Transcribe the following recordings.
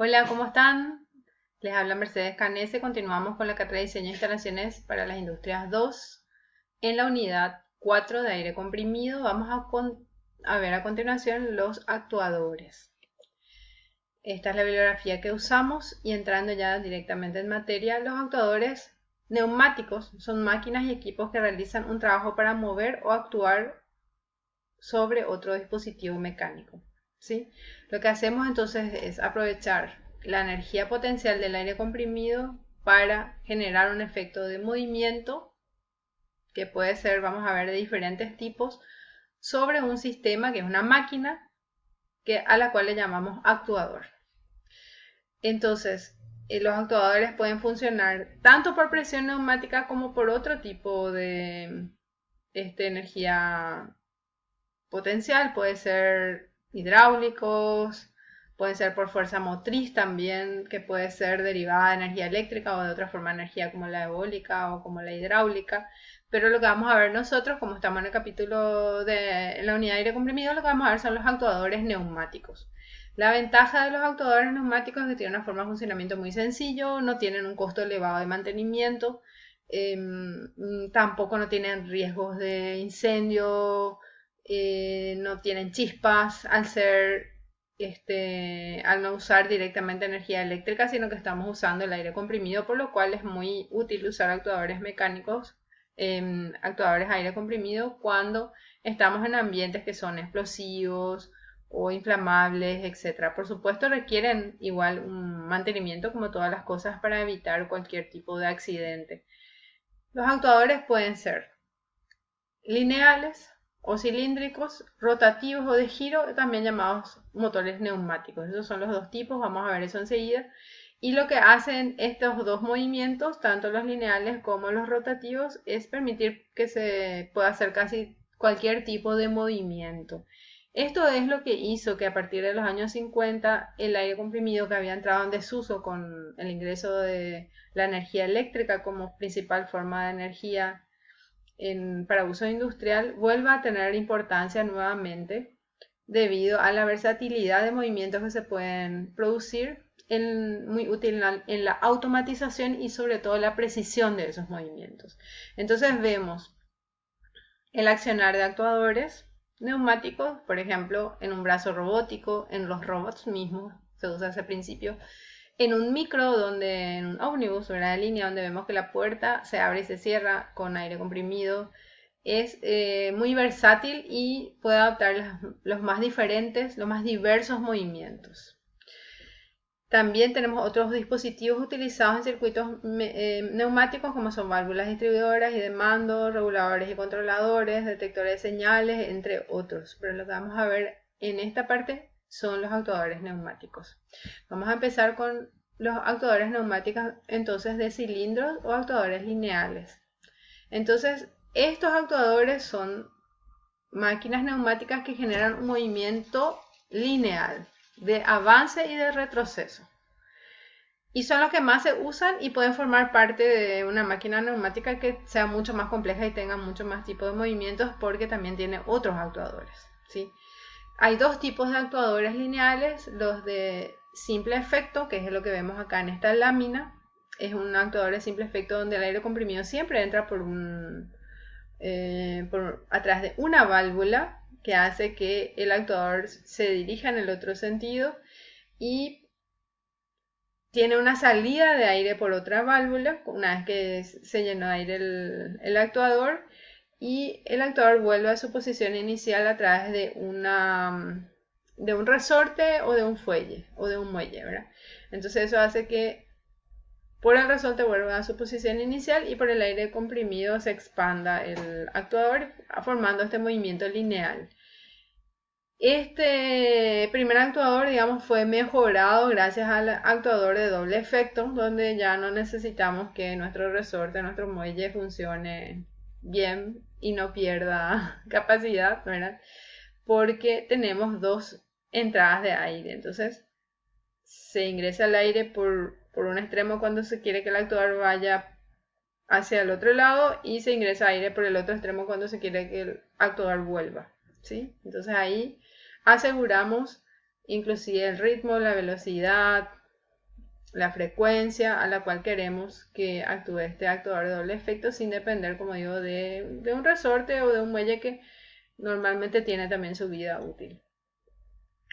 Hola, ¿cómo están? Les habla Mercedes Canese. Continuamos con la cátedra de diseño e instalaciones para las industrias 2. En la unidad 4 de aire comprimido vamos a ver a continuación los actuadores. Esta es la bibliografía que usamos y entrando ya directamente en materia, los actuadores neumáticos son máquinas y equipos que realizan un trabajo para mover o actuar sobre otro dispositivo mecánico. ¿Sí? Lo que hacemos entonces es aprovechar la energía potencial del aire comprimido para generar un efecto de movimiento que puede ser, vamos a ver, de diferentes tipos sobre un sistema que es una máquina a la cual le llamamos actuador. Entonces, los actuadores pueden funcionar tanto por presión neumática como por otro tipo de energía potencial, puede ser hidráulicos, puede ser por fuerza motriz también, que puede ser derivada de energía eléctrica o de otra forma de energía como la eólica o como la hidráulica. Pero lo que vamos a ver nosotros, como estamos en el capítulo de la unidad de aire comprimido, lo que vamos a ver son los actuadores neumáticos. La ventaja de los actuadores neumáticos es que tienen una forma de funcionamiento muy sencillo, no tienen un costo elevado de mantenimiento, tampoco no tienen riesgos de incendio, no tienen chispas al no usar directamente energía eléctrica, sino que estamos usando el aire comprimido, por lo cual es muy útil usar actuadores mecánicos, actuadores a aire comprimido cuando estamos en ambientes que son explosivos o inflamables, etcétera. Por supuesto requieren igual un mantenimiento como todas las cosas para evitar cualquier tipo de accidente. Los actuadores pueden ser lineales o cilíndricos, rotativos o de giro, también llamados motores neumáticos. Esos son los dos tipos, vamos a ver eso enseguida. Y lo que hacen estos dos movimientos, tanto los lineales como los rotativos, es permitir que se pueda hacer casi cualquier tipo de movimiento. Esto es lo que hizo que a partir de los años 50 el aire comprimido, que había entrado en desuso con el ingreso de la energía eléctrica como principal forma de energía para uso industrial, vuelva a tener importancia nuevamente debido a la versatilidad de movimientos que se pueden producir, muy útil en la automatización y sobre todo la precisión de esos movimientos. Entonces vemos el accionar de actuadores neumáticos, por ejemplo, en un brazo robótico, en los robots mismos, se usa ese principio, en un micro, en un ómnibus, una línea donde vemos que la puerta se abre y se cierra con aire comprimido. Es muy versátil y puede adaptar los más diferentes, los más diversos movimientos. También tenemos otros dispositivos utilizados en circuitos neumáticos como son válvulas distribuidoras y de mando, reguladores y controladores, detectores de señales, entre otros. Pero lo que vamos a ver en esta parte son los actuadores neumáticos. Vamos a empezar con los actuadores neumáticos entonces de cilindros o actuadores lineales. Entonces, estos actuadores son máquinas neumáticas que generan un movimiento lineal de avance y de retroceso. Y son los que más se usan y pueden formar parte de una máquina neumática que sea mucho más compleja y tenga mucho más tipos de movimientos porque también tiene otros actuadores, ¿sí? Hay dos tipos de actuadores lineales, los de simple efecto, que es lo que vemos acá en esta lámina. Es un actuador de simple efecto donde el aire comprimido siempre entra atrás de una válvula que hace que el actuador se dirija en el otro sentido y tiene una salida de aire por otra válvula una vez que se llenó de aire el actuador, y el actuador vuelve a su posición inicial a través de un resorte o de un fuelle o de un muelle, ¿verdad? Entonces eso hace que por el resorte vuelva a su posición inicial y por el aire comprimido se expanda el actuador formando este movimiento lineal. Este primer actuador, digamos, fue mejorado gracias al actuador de doble efecto, donde ya no necesitamos que nuestro resorte, nuestro muelle funcione bien y no pierda capacidad, ¿verdad? Porque tenemos dos entradas de aire. Entonces, se ingresa el aire por un extremo cuando se quiere que el actuador vaya hacia el otro lado y se ingresa aire por el otro extremo cuando se quiere que el actuador vuelva, ¿sí? Entonces ahí aseguramos inclusive el ritmo, la velocidad, la frecuencia a la cual queremos que actúe este actuador de doble efecto sin depender, como digo, de un resorte o de un muelle que normalmente tiene también su vida útil.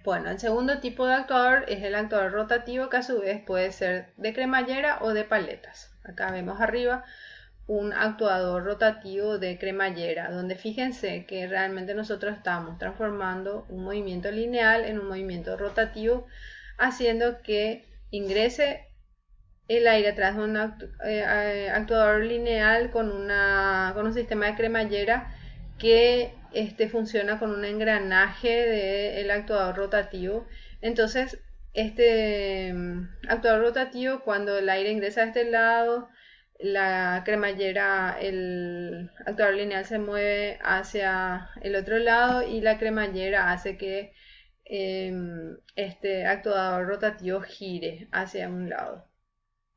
Bueno, el segundo tipo de actuador es el actuador rotativo, que a su vez puede ser de cremallera o de paletas. Acá vemos arriba un actuador rotativo de cremallera, donde fíjense que realmente nosotros estamos transformando un movimiento lineal en un movimiento rotativo, haciendo que ingrese el aire a través de un actuador lineal con un sistema de cremallera que funciona con un engranaje del actuador rotativo. Entonces, este actuador rotativo, cuando el aire ingresa a este lado, la cremallera, el actuador lineal se mueve hacia el otro lado y la cremallera hace que este actuador rotativo gire hacia un lado.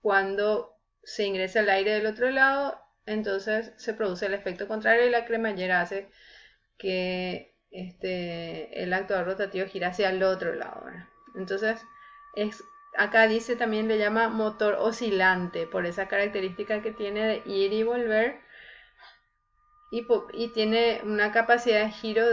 Cuando se ingresa el aire del otro lado, entonces se produce el efecto contrario y la cremallera hace que el actuador rotativo gira hacia el otro lado, ¿verdad? Entonces, acá dice también, le llama motor oscilante por esa característica que tiene de ir y volver, y tiene una capacidad de giro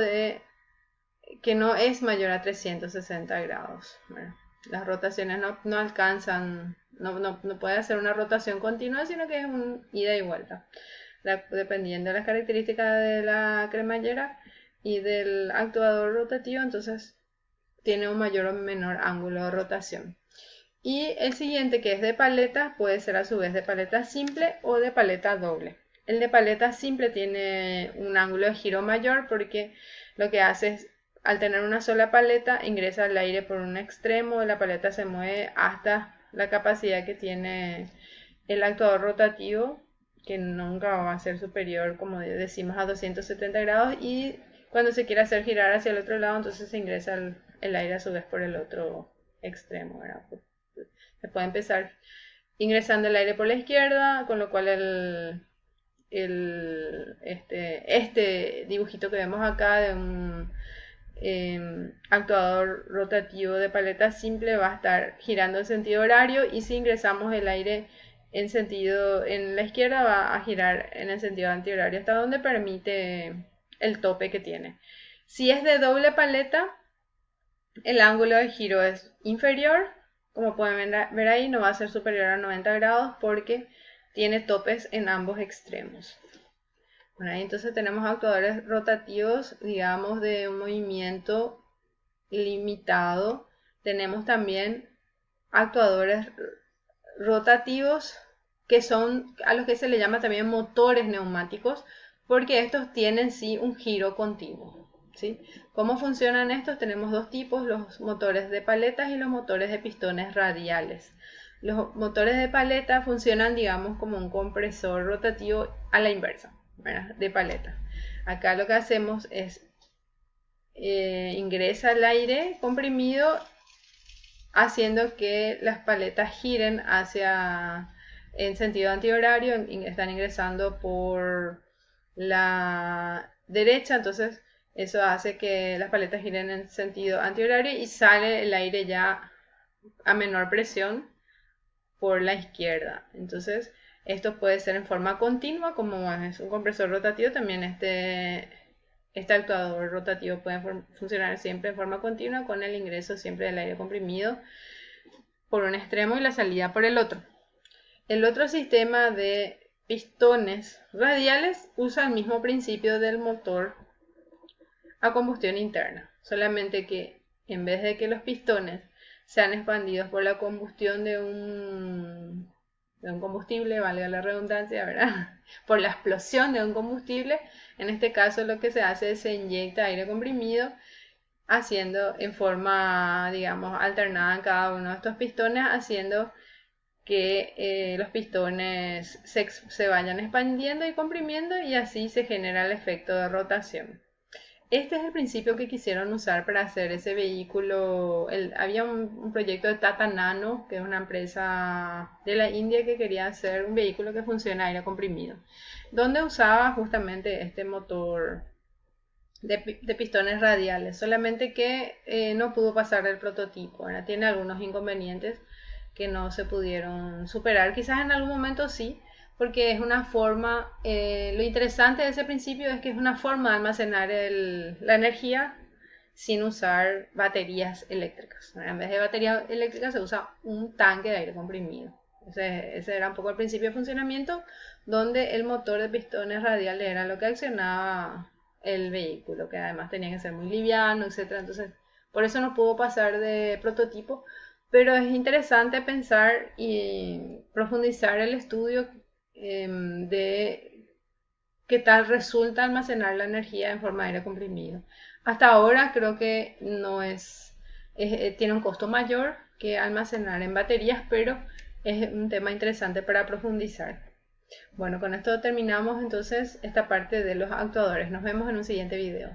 que no es mayor a 360 grados, ¿verdad? Las rotaciones no alcanzan, no puede hacer una rotación continua, sino que es un ida y vuelta, dependiendo de las características de la cremallera y del actuador rotativo. Entonces tiene un mayor o menor ángulo de rotación. Y el siguiente, que es de paleta, puede ser a su vez de paleta simple o de paleta doble. El de paleta simple tiene un ángulo de giro mayor porque lo que hace es, al tener una sola paleta, ingresa el aire por un extremo, la paleta se mueve hasta la capacidad que tiene el actuador rotativo, que nunca va a ser superior, como decimos, a 270 grados, y cuando se quiere hacer girar hacia el otro lado, entonces se ingresa el aire a su vez por el otro extremo, ¿verdad? Se puede empezar ingresando el aire por la izquierda, con lo cual este dibujito que vemos acá de un actuador rotativo de paleta simple va a estar girando en sentido horario, y si ingresamos el aire en la izquierda va a girar en el sentido antihorario hasta donde permite el tope que tiene. Si es de doble paleta, el ángulo de giro es inferior, como pueden ver ahí, no va a ser superior a 90 grados porque tiene topes en ambos extremos. Bueno, ahí entonces tenemos actuadores rotativos, digamos, de un movimiento limitado. Tenemos también actuadores rotativos que son a los que se le llama también motores neumáticos, porque estos tienen sí un giro continuo, ¿sí? ¿Cómo funcionan estos? Tenemos dos tipos, los motores de paletas y los motores de pistones radiales. Los motores de paleta funcionan, digamos, como un compresor rotativo a la inversa, ¿verdad? De paleta. Acá lo que hacemos es ingresa el aire comprimido, haciendo que las paletas giren en sentido antihorario, están ingresando por la derecha, entonces eso hace que las paletas giren en sentido antihorario y sale el aire ya a menor presión por la izquierda. Entonces esto puede ser en forma continua, como es un compresor rotativo, también este actuador rotativo puede funcionar siempre en forma continua, con el ingreso siempre del aire comprimido por un extremo y la salida por el otro. El otro sistema de pistones radiales usa el mismo principio del motor a combustión interna, solamente que en vez de que los pistones sean expandidos por la combustión de un combustible, valga la redundancia, ¿verdad? Por la explosión de un combustible, en este caso lo que se hace es se inyecta aire comprimido, haciendo en forma, digamos, alternada en cada uno de estos pistones, haciendo que los pistones se vayan expandiendo y comprimiendo, y así se genera el efecto de rotación. Este es el principio que quisieron usar para hacer ese vehículo. Había un proyecto de Tata Nano, que es una empresa de la India que quería hacer un vehículo que funciona a aire comprimido, donde usaba justamente este motor de pistones radiales, solamente que no pudo pasar el prototipo, ¿verdad? Tiene algunos inconvenientes que no se pudieron superar. Quizás en algún momento sí, porque es una forma, lo interesante de ese principio es que es una forma de almacenar la energía sin usar baterías eléctricas. En vez de batería eléctrica se usa un tanque de aire comprimido. Ese era un poco el principio de funcionamiento, donde el motor de pistones radiales era lo que accionaba el vehículo, que además tenía que ser muy liviano, etcétera. Entonces, por eso no pudo pasar de prototipo, pero es interesante pensar y profundizar el estudio de qué tal resulta almacenar la energía en forma de aire comprimido. Hasta ahora creo que no tiene un costo mayor que almacenar en baterías, pero es un tema interesante para profundizar. Bueno, con esto terminamos entonces esta parte de los actuadores. Nos vemos en un siguiente video.